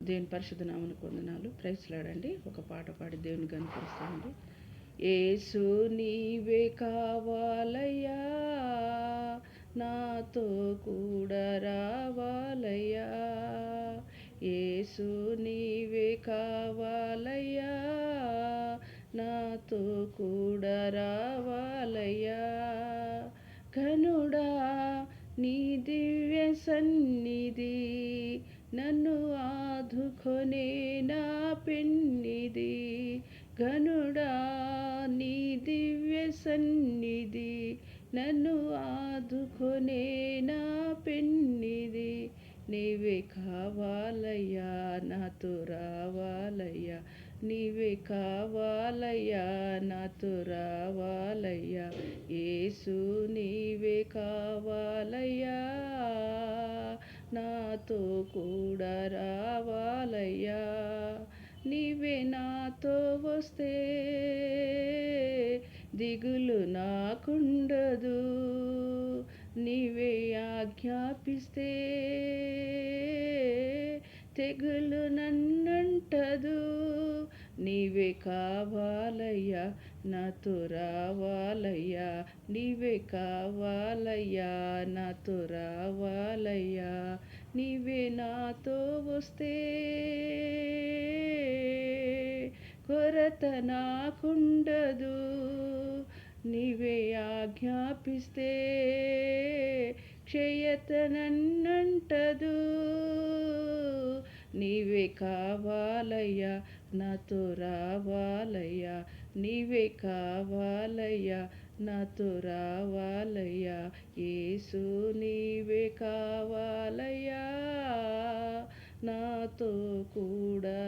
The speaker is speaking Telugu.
దేవుని పరిశుద్ధ నామమునకు వందనాలు. Praise lord. ఒక పాట పాడి దేవుని కనపరుస్తామండి. యేసు నీవే కావాలయ్యా, నాతో కూడా రావాలయ్యా. యేసు నీవే కావాలయ్యా, నాతో కూడా రావాలయ్యా. ఘనుడా నీ దివ్య సన్నిధి, నన్ను ఆదుకొనే నా పెన్నిది. ఘనుడా నీ దివ్య సన్నిధి, నన్ను ఆదుకొనే నా పెన్నిది. నీవే కావాలయ్యా, నాతో రావాలయ్యా. నీవే కావాలయ్యా, నాతో రావాలయ్యా. యేసు నీవే కావాలయ్యా, నాతో కూడా రావాలయ్యా. నీవే నాతో వస్తే దిగులు నాకుండదు, నీవే ఆజ్ఞాపిస్తే తెగులు నన్నంటదు. నీవే కావాలయ్యా, నాతో రావాలయ్యా. నీవే కావాలయ్యా, నాతో రావాలయ్యా. నీవే నాతో వస్తే కొరత నాకుండదు, నీవే ఆజ్ఞాపిస్తే క్షయత నన్నంటదు. నీవే కావాలయ్యా, నాతో రావాలయ్యా. నీవే కావాలయ్యా, నాతో రావాలయ్యా. యేసు నీవే కావాలయ్యా, నాతో కూడా